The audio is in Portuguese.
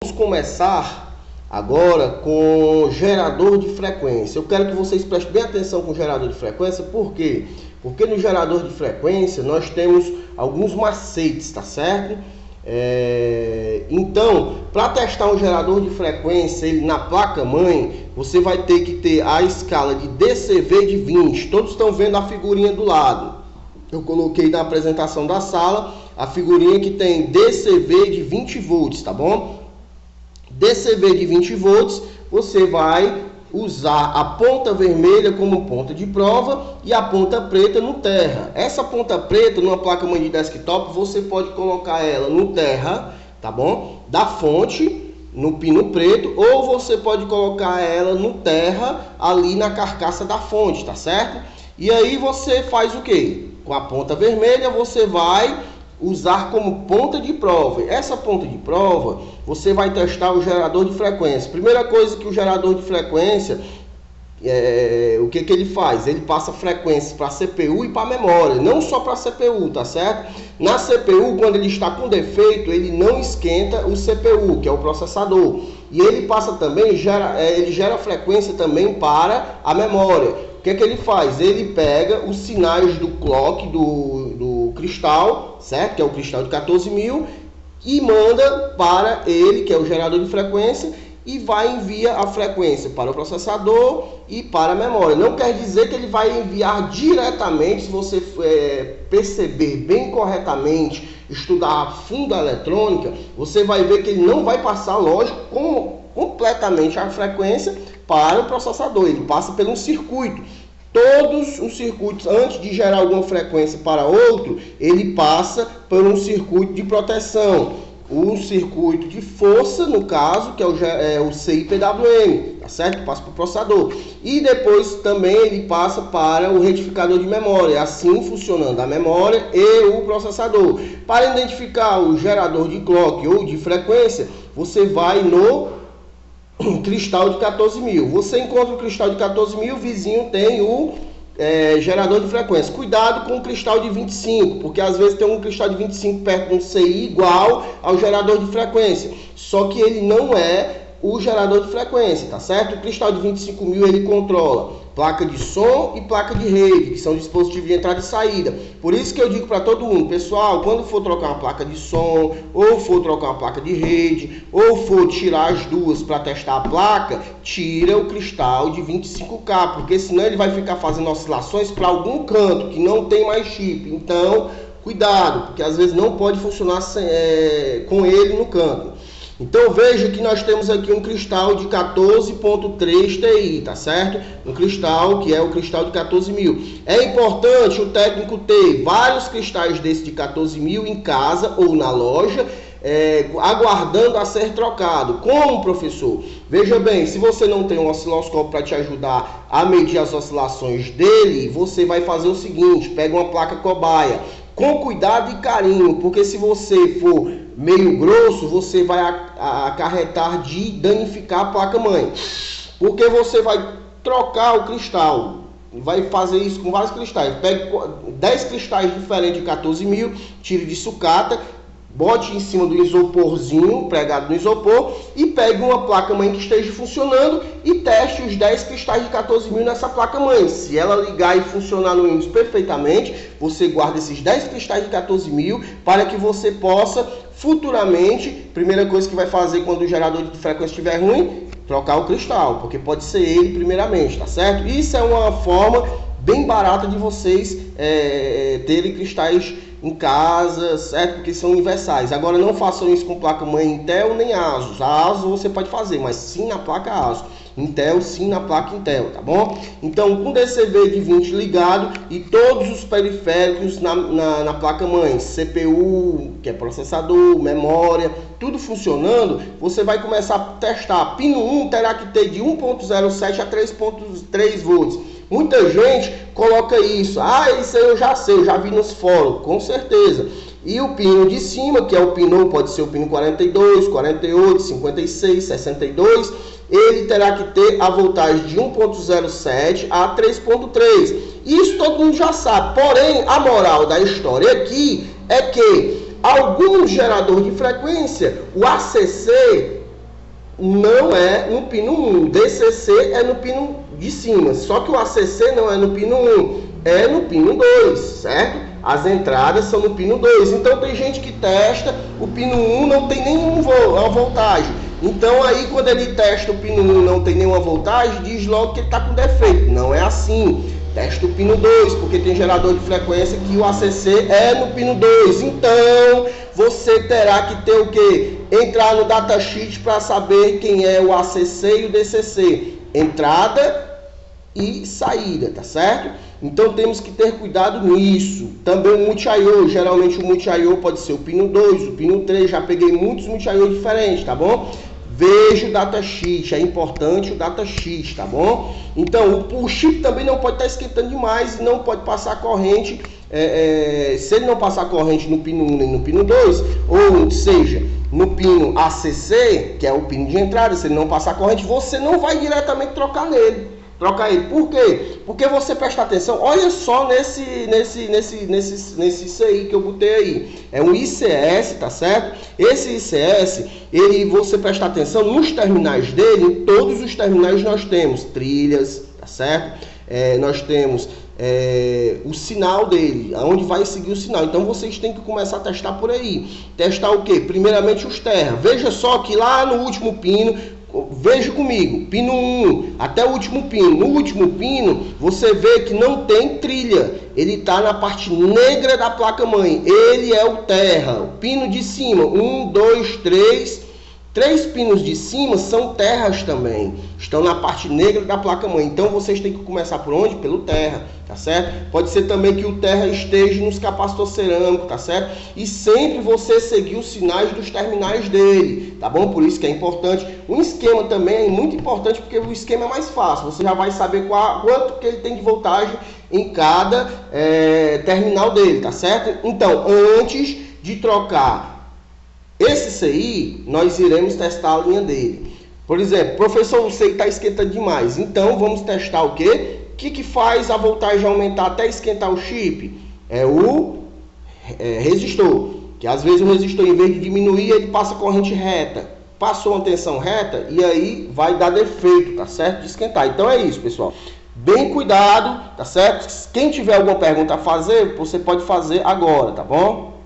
vamos começar agora com gerador de frequência. Eu quero que vocês prestem bem atenção com o gerador de frequência, por quê? Porque no gerador de frequência nós temos alguns macetes, tá certo? Então, para testar um gerador de frequência ele na placa-mãe, você vai ter que ter a escala de DCV de 20. Todos estão vendo a figurinha do lado. Eu coloquei na apresentação da sala a figurinha que tem DCV de 20 volts, tá bom? DCV de 20 volts, você vai usar a ponta vermelha como ponta de prova e a ponta preta no terra. Essa ponta preta numa placa-mãe de desktop, você pode colocar ela no terra, tá bom? Da fonte, no pino preto, ou você pode colocar ela no terra, ali na carcaça da fonte, tá certo? E aí você faz o quê? Com a ponta vermelha você vai usar como ponta de prova. Essa ponta de prova, você vai testar o gerador de frequência. Primeira coisa que o gerador de frequência, o que ele faz? Ele passa frequência para a CPU e para a memória, não só para a CPU, tá certo? Na CPU, quando ele está com defeito, ele não esquenta o CPU, que é o processador. E ele passa também, ele gera frequência também para a memória. O que ele faz? Ele pega os sinais do clock do cristal, certo? Que é o cristal de 14.000, e manda para ele, que é o gerador de frequência, e vai enviar a frequência para o processador e para a memória. Não quer dizer que ele vai enviar diretamente. Se você perceber bem corretamente, estudar a fundo a eletrônica, você vai ver que ele não vai passar, lógico, completamente a frequência para o processador. Ele passa por um circuito. Todos os circuitos, antes de gerar alguma frequência para outro, ele passa por um circuito de proteção. O circuito de força, no caso, que é o CIPWM, tá certo? Passa para o processador. E depois também ele passa para o retificador de memória, assim funcionando a memória e o processador. Para identificar o gerador de clock ou de frequência, você vai no cristal de 14.000. Você encontra o cristal de 14.000, o vizinho tem o gerador de frequência. Cuidado com o cristal de 25, porque às vezes tem um cristal de 25 perto de um CI igual ao gerador de frequência, só que ele não é o gerador de frequência, tá certo? O cristal de 25.000 ele controla placa de som e placa de rede, que são dispositivos de entrada e saída. Por isso que eu digo para todo mundo, pessoal, quando for trocar uma placa de som, ou for trocar uma placa de rede, ou for tirar as duas para testar a placa, tira o cristal de 25K, porque senão ele vai ficar fazendo oscilações para algum canto que não tem mais chip. Então, cuidado, porque às vezes não pode funcionar com ele no canto. Então veja que nós temos aqui um cristal de 14.3 Ti, tá certo? Um cristal que é o cristal de 14.000. É importante o técnico ter vários cristais desse de 14.000 em casa ou na loja, aguardando a ser trocado. Como, professor? Veja bem, se você não tem um osciloscópio para te ajudar a medir as oscilações dele, você vai fazer o seguinte: pega uma placa cobaia, com cuidado e carinho, porque se você for meio grosso, você vai acarretar de danificar a placa-mãe. Porque você vai trocar o cristal, vai fazer isso com vários cristais. Pegue 10 cristais diferentes de 14.000, tire de sucata, bote em cima do isoporzinho, pregado no isopor, e pegue uma placa-mãe que esteja funcionando e teste os 10 cristais de 14.000 nessa placa-mãe. Se ela ligar e funcionar no Windows perfeitamente, você guarda esses 10 cristais de 14.000 para que você possa futuramente, primeira coisa que vai fazer quando o gerador de frequência estiver ruim, trocar o cristal, porque pode ser ele primeiramente, tá certo? Isso é uma forma bem barata de vocês terem cristais em casa, certo? Porque são universais. Agora não façam isso com placa-mãe Intel nem ASUS. A ASUS você pode fazer, mas sim na placa ASUS. Intel sim na placa Intel, tá bom? Então com DCV de 20 ligado e todos os periféricos na placa-mãe, CPU, que é processador, memória, tudo funcionando, você vai começar a testar. Pino 1 terá que ter de 1.07 a 3.3 volts. Muita gente coloca isso. Isso aí eu já sei, eu já vi nos fóruns, com certeza. E o pino de cima, que é o pino, pode ser o pino 42, 48, 56, 62, ele terá que ter a voltagem de 1.07 a 3.3. Isso todo mundo já sabe. Porém, a moral da história aqui é que algum gerador de frequência, o ACC, não é no pino 1, DCC é no pino de cima, só que o ACC não é no pino 1, é no pino 2, certo? As entradas são no pino 2, então tem gente que testa, o pino 1 não tem nenhuma voltagem, então aí quando ele testa o pino 1 não tem nenhuma voltagem, diz logo que ele está com defeito, não é assim. Testa o pino 2, porque tem gerador de frequência que o ACC é no pino 2. Então, você terá que ter o quê? Entrar no datasheet para saber quem é o ACC e o DCC. Entrada e saída, tá certo? Então, temos que ter cuidado nisso. Também o multi-IO, geralmente o multi-IO pode ser o pino 2, o pino 3. Já peguei muitos multi-IO diferentes, tá bom? Veja o datasheet, é importante o datasheet, tá bom? Então, o chip também não pode estar esquentando demais, não pode passar corrente, se ele não passar corrente no pino 1 nem no pino 2, ou seja, no pino ACC, que é o pino de entrada, se ele não passar corrente, você não vai diretamente trocar ele. Trocar ele. Por quê? Porque você presta atenção, olha só nesse CI que eu botei aí. É um ICS, tá certo? Esse ICS, você presta atenção nos terminais dele, em todos os terminais nós temos trilhas, tá certo? Nós temos o sinal dele, aonde vai seguir o sinal. Então vocês têm que começar a testar por aí. Testar o quê? Primeiramente os terra. Veja só que lá no último pino, veja comigo, pino 1 até o último pino. No último pino, você vê que não tem trilha. Ele está na parte negra da placa-mãe. Ele é o terra. O pino de cima, 1, 2, 3. 3 pinos de cima são terras também. Estão na parte negra da placa-mãe. Então, vocês têm que começar por onde? Pelo terra, tá certo? Pode ser também que o terra esteja nos capacitores cerâmicos, tá certo? E sempre você seguir os sinais dos terminais dele, tá bom? Por isso que é importante. Um esquema também é muito importante, porque o esquema é mais fácil. Você já vai saber quanto que ele tem de voltagem em cada terminal dele, tá certo? Então, antes de trocar esse CI, nós iremos testar a linha dele. Por exemplo, professor, o CI está esquentando demais. Então, vamos testar o quê? O que faz a voltagem aumentar até esquentar o chip? É o resistor. Que às vezes o resistor, em vez de diminuir, ele passa corrente reta. Passou uma tensão reta e aí vai dar defeito, tá certo? De esquentar. Então é isso, pessoal. Bem cuidado, tá certo? Quem tiver alguma pergunta a fazer, você pode fazer agora, tá bom?